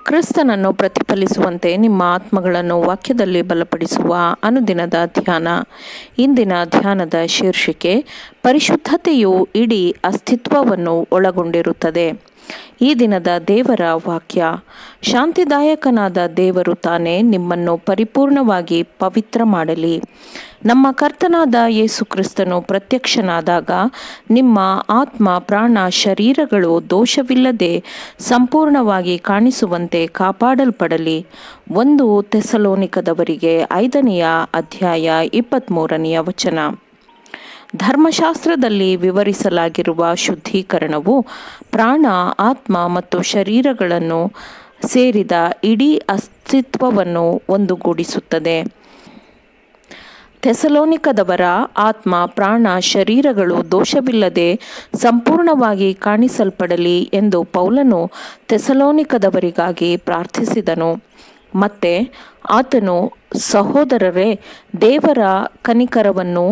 ಕ್ರಿಸ್ತನನ್ನು ಪ್ರತಿಫಲಿಸುವಂತೆ ನಿಮ್ಮ ಆತ್ಮಗಳನ್ನು ವಾಕ್ಯದಲ್ಲಿ ಬಲಪಡಿಸುವ ಅನುದಿನದ ಧ್ಯಾನ. ಇಂದಿನ ಧ್ಯಾನದ ಶೀರ್ಷಿಕೆ ಪರಿಶುದ್ಧತೆಯು ಇಡೀ ಅಸ್ತಿತ್ವವನ್ನು ಒಳಗೊಂಡಿರುತ್ತದೆ. ಈ ದಿನದ ದೇವರ ವಾಕ್ಯ: ಶಾಂತಿದಾಯಕನಾದ ದೇವರು ತಾನೇ ನಿಮ್ಮನ್ನು ಪರಿಪೂರ್ಣವಾಗಿ ಪವಿತ್ರ ಮಾಡಲಿ. ನಮ್ಮ ಕರ್ತನಾದ ಯೇಸು ಕ್ರಿಸ್ತನು ಪ್ರತ್ಯಕ್ಷನಾದಾಗ ನಿಮ್ಮ ಆತ್ಮ, ಪ್ರಾಣ, ಶರೀರಗಳು ದೋಷವಿಲ್ಲದೆ ಸಂಪೂರ್ಣವಾಗಿ ಕಾಣಿಸುವಂತೆ ಕಾಪಾಡಲ್ಪಡಲಿ. 1 ಥೆಸಲೋನಿಕದವರಿಗೆ 5ನೇ ಅಧ್ಯಾಯ 23ನೇ ವಚನ. ಧರ್ಮಶಾಸ್ತ್ರದಲ್ಲಿ ವಿವರಿಸಲಾಗಿರುವ ಶುದ್ಧೀಕರಣವು ಪ್ರಾಣ, ಆತ್ಮ ಮತ್ತು ಶರೀರಗಳನ್ನು ಸೇರಿದ ಇಡೀ ಅಸ್ತಿತ್ವವನ್ನು ಒಂದುಗೂಡಿಸುತ್ತದೆ. ಥೆಸಲೋನಿಕದವರ ಆತ್ಮ, ಪ್ರಾಣ, ಶರೀರಗಳು ದೋಷವಿಲ್ಲದೆ ಸಂಪೂರ್ಣವಾಗಿ ಕಾಣಿಸಲ್ಪಡಲಿ ಎಂದು ಪೌಲನು ಥೆಸಲೋನಿಕದವರಿಗಾಗಿ ಪ್ರಾರ್ಥಿಸಿದನು. ಮತ್ತೆ ಆತನು, ಸಹೋದರರೇ, ದೇವರ ಕನಿಕರವನ್ನು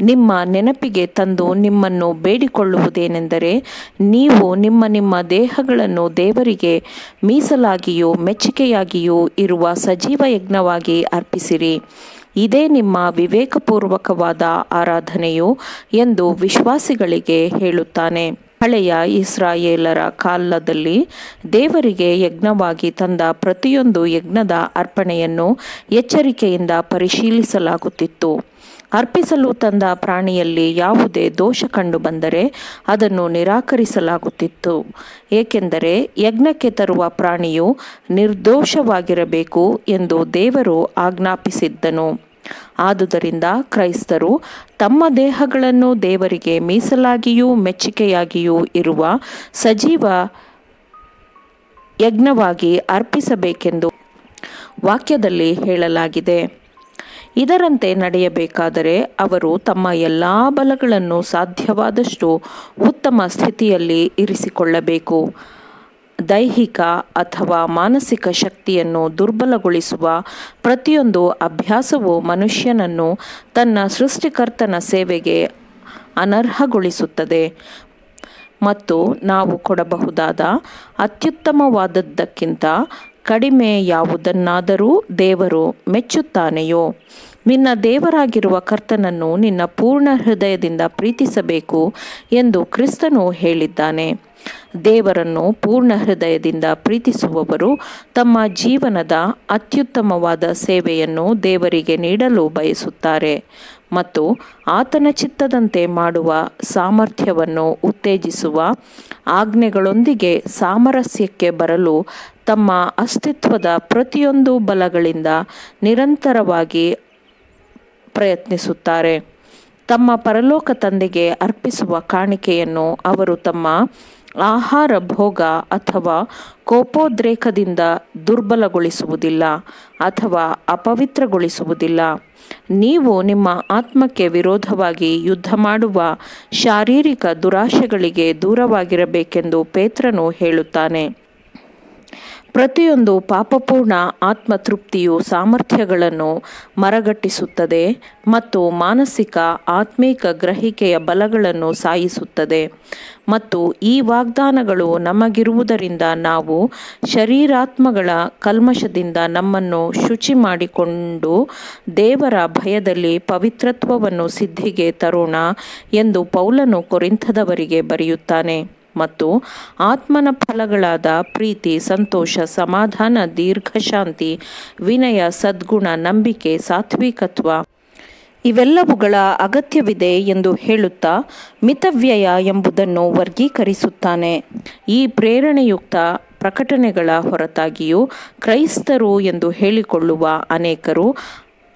ನಿಮ್ಮ ನೆನಪಿಗೆ ತಂದು ನಿಮ್ಮನ್ನು ಬೇಡಿಕೊಳ್ಳುವುದೇನೆಂದರೆ, ನೀವು ನಿಮ್ಮ ದೇಹಗಳನ್ನು ದೇವರಿಗೆ ಮೀಸಲಾಗಿಯೂ ಮೆಚ್ಚಿಕೆಯಾಗಿಯೂ ಇರುವ ಸಜೀವ ಯಜ್ಞವಾಗಿ ಅರ್ಪಿಸಿರಿ. ಇದೇ ನಿಮ್ಮ ವಿವೇಕಪೂರ್ವಕವಾದ ಆರಾಧನೆಯು ಎಂದು ವಿಶ್ವಾಸಿಗಳಿಗೆ ಹೇಳುತ್ತಾನೆ. ಹಳೆಯ ಇಸ್ರಾಯೇಲರ ಕಾಲದಲ್ಲಿ ದೇವರಿಗೆ ಯಜ್ಞವಾಗಿ ತಂದ ಪ್ರತಿಯೊಂದು ಯಜ್ಞದ ಅರ್ಪಣೆಯನ್ನು ಎಚ್ಚರಿಕೆಯಿಂದ ಪರಿಶೀಲಿಸಲಾಗುತ್ತಿತ್ತು. ಅರ್ಪಿಸಲು ತಂದ ಪ್ರಾಣಿಯಲ್ಲಿ ಯಾವುದೇ ದೋಷ ಕಂಡುಬಂದರೆ ಅದನ್ನು ನಿರಾಕರಿಸಲಾಗುತ್ತಿತ್ತು, ಏಕೆಂದರೆ ಯಜ್ಞಕ್ಕೆ ತರುವ ಪ್ರಾಣಿಯು ನಿರ್ದೋಷವಾಗಿರಬೇಕು ಎಂದು ದೇವರು ಆಜ್ಞಾಪಿಸಿದ್ದನು. ಆದುದರಿಂದ ಕ್ರೈಸ್ತರು ತಮ್ಮ ದೇಹಗಳನ್ನು ದೇವರಿಗೆ ಮೀಸಲಾಗಿಯೂ ಮೆಚ್ಚಿಕೆಯಾಗಿಯೂ ಇರುವ ಸಜೀವ ಯಜ್ಞವಾಗಿ ಅರ್ಪಿಸಬೇಕೆಂದು ವಾಕ್ಯದಲ್ಲಿ ಹೇಳಲಾಗಿದೆ. ಇದರಂತೆ ನಡೆಯಬೇಕಾದರೆ ಅವರು ತಮ್ಮ ಎಲ್ಲ ಬಲಗಳನ್ನು ಸಾಧ್ಯವಾದಷ್ಟು ಉತ್ತಮ ಸ್ಥಿತಿಯಲ್ಲಿ ಇರಿಸಿಕೊಳ್ಳಬೇಕು. ದೈಹಿಕ ಅಥವಾ ಮಾನಸಿಕ ಶಕ್ತಿಯನ್ನು ದುರ್ಬಲಗೊಳಿಸುವ ಪ್ರತಿಯೊಂದು ಅಭ್ಯಾಸವು ಮನುಷ್ಯನನ್ನು ತನ್ನ ಸೃಷ್ಟಿಕರ್ತನ ಸೇವೆಗೆ ಅನರ್ಹಗೊಳಿಸುತ್ತದೆ ಮತ್ತು ನಾವು ಕೊಡಬಹುದಾದ ಅತ್ಯುತ್ತಮವಾದದ್ದಕ್ಕಿಂತ ಕಡಿಮೆ ಯಾವುದನ್ನಾದರೂ ದೇವರು ಮೆಚ್ಚುತ್ತಾನೆಯೋ? ನಿನ್ನ ದೇವರಾಗಿರುವ ಕರ್ತನನ್ನು ನಿನ್ನ ಪೂರ್ಣ ಹೃದಯದಿಂದ ಪ್ರೀತಿಸಬೇಕು ಎಂದು ಕ್ರಿಸ್ತನು ಹೇಳಿದ್ದಾನೆ. ದೇವರನ್ನು ಪೂರ್ಣ ಹೃದಯದಿಂದ ಪ್ರೀತಿಸುವವರು ತಮ್ಮ ಜೀವನದ ಅತ್ಯುತ್ತಮವಾದ ಸೇವೆಯನ್ನು ದೇವರಿಗೆ ನೀಡಲು ಬಯಸುತ್ತಾರೆ ಮತ್ತು ಆತನ ಚಿತ್ತದಂತೆ ಮಾಡುವ ಸಾಮರ್ಥ್ಯವನ್ನು ಉತ್ತೇಜಿಸುವ ಆಜ್ಞೆಗಳೊಂದಿಗೆ ಸಾಮರಸ್ಯಕ್ಕೆ ಬರಲು ತಮ್ಮ ಅಸ್ತಿತ್ವದ ಪ್ರತಿಯೊಂದು ಬಲಗಳಿಂದ ನಿರಂತರವಾಗಿ ಪ್ರಯತ್ನಿಸುತ್ತಾರೆ. ತಮ್ಮ ಪರಲೋಕ ತಂದೆಗೆ ಅರ್ಪಿಸುವ ಕಾಣಿಕೆಯನ್ನು ಅವರು ತಮ್ಮ ಆಹಾರ, ಭೋಗ ಅಥವಾ ಕೋಪೋದ್ರೇಕದಿಂದ ದುರ್ಬಲಗೊಳಿಸುವುದಿಲ್ಲ ಅಥವಾ ಅಪವಿತ್ರಗೊಳಿಸುವುದಿಲ್ಲ. ನೀವು ನಿಮ್ಮ ಆತ್ಮಕ್ಕೆ ವಿರೋಧವಾಗಿ ಯುದ್ಧ ಮಾಡುವ ಶಾರೀರಿಕ ದುರಾಶೆಗಳಿಗೆ ದೂರವಾಗಿರಬೇಕೆಂದು ಪೇತ್ರನು ಹೇಳುತ್ತಾನೆ. ಪ್ರತಿಯೊಂದು ಪಾಪಪೂರ್ಣ ಆತ್ಮತೃಪ್ತಿಯು ಸಾಮರ್ಥ್ಯಗಳನ್ನು ಮರಗಟ್ಟಿಸುತ್ತದೆ ಮತ್ತು ಮಾನಸಿಕ, ಆತ್ಮೀಕ ಗ್ರಹಿಕೆಯ ಬಲಗಳನ್ನು ಸಾಯಿಸುತ್ತದೆ. ಮತ್ತು ಈ ವಾಗ್ದಾನಗಳು ನಮಗಿರುವುದರಿಂದ ನಾವು ಶರೀರಾತ್ಮಗಳ ಕಲ್ಮಶದಿಂದ ನಮ್ಮನ್ನು ಶುಚಿ ಮಾಡಿಕೊಂಡು ದೇವರ ಭಯದಲ್ಲಿ ಪವಿತ್ರತ್ವವನ್ನು ಸಿದ್ಧಿಗೆ ತರೋಣ ಎಂದು ಪೌಲನು ಕೊರಿಂಥದವರಿಗೆ ಬರೆಯುತ್ತಾನೆ. ಮತ್ತು ಆತ್ಮನ ಫಲಗಳಾದ ಪ್ರೀತಿ, ಸಂತೋಷ, ಸಮಾಧಾನ, ದೀರ್ಘಶಾಂತಿ, ವಿನಯ, ಸದ್ಗುಣ, ನಂಬಿಕೆ, ಸಾತ್ವಿಕತ್ವ ಇವೆಲ್ಲವುಗಳ ಅಗತ್ಯವಿದೆ ಎಂದು ಹೇಳುತ್ತಾ ಮಿತವ್ಯಯ ಎಂಬುದನ್ನು ವರ್ಗೀಕರಿಸುತ್ತಾನೆ. ಈ ಪ್ರೇರಣೆಯುಕ್ತ ಪ್ರಕಟಣೆಗಳ ಹೊರತಾಗಿಯೂ ಕ್ರೈಸ್ತರು ಎಂದು ಹೇಳಿಕೊಳ್ಳುವ ಅನೇಕರು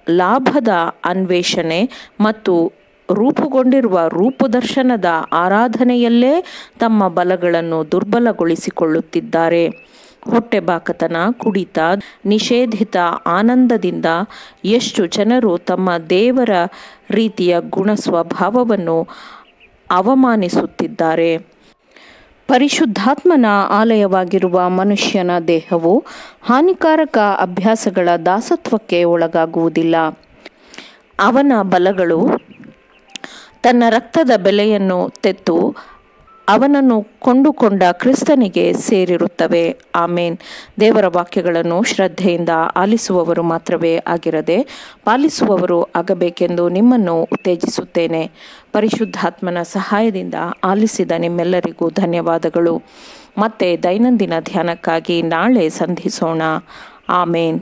ಲಾಭದ ಅನ್ವೇಷಣೆ ಮತ್ತು ರೂಪುಗೊಂಡಿರುವ ರೂಪದರ್ಶನದ ಆರಾಧನೆಯಲ್ಲೇ ತಮ್ಮ ಬಲಗಳನ್ನು ದುರ್ಬಲಗೊಳಿಸಿಕೊಳ್ಳುತ್ತಿದ್ದಾರೆ. ಹೊಟ್ಟೆಬಾಕತನ, ಕುಡಿತ, ನಿಷೇಧಿತ ಆನಂದದಿಂದ ಎಷ್ಟು ಜನರು ತಮ್ಮ ದೇವರ ರೀತಿಯ ಗುಣ ಸ್ವಭಾವವನ್ನು ಅವಮಾನಿಸುತ್ತಿದ್ದಾರೆ. ಪರಿಶುದ್ಧಾತ್ಮನ ಆಲಯವಾಗಿರುವ ಮನುಷ್ಯನ ದೇಹವು ಹಾನಿಕಾರಕ ಅಭ್ಯಾಸಗಳ ದಾಸತ್ವಕ್ಕೆ ಒಳಗಾಗುವುದಿಲ್ಲ. ಅವನ ಬಲಗಳು ತನ್ನ ರಕ್ತದ ಬೆಲೆಯನ್ನು ತೆತ್ತು ಅವನನ್ನು ಕೊಂಡುಕೊಂಡ ಕ್ರಿಸ್ತನಿಗೆ ಸೇರಿರುತ್ತವೆ. ಆಮೇನ್. ದೇವರ ವಾಕ್ಯಗಳನ್ನು ಶ್ರದ್ಧೆಯಿಂದ ಆಲಿಸುವವರು ಮಾತ್ರವೇ ಆಗಿರದೆ ಪಾಲಿಸುವವರು ಆಗಬೇಕೆಂದು ನಿಮ್ಮನ್ನು ಉತ್ತೇಜಿಸುತ್ತೇನೆ. ಪರಿಶುದ್ಧಾತ್ಮನ ಸಹಾಯದಿಂದ ಆಲಿಸಿದ ನಿಮ್ಮೆಲ್ಲರಿಗೂ ಧನ್ಯವಾದಗಳು. ಮತ್ತೆ ದೈನಂದಿನ ಧ್ಯಾನಕ್ಕಾಗಿ ನಾಳೆ ಸಂಧಿಸೋಣ. ಆಮೇನ್.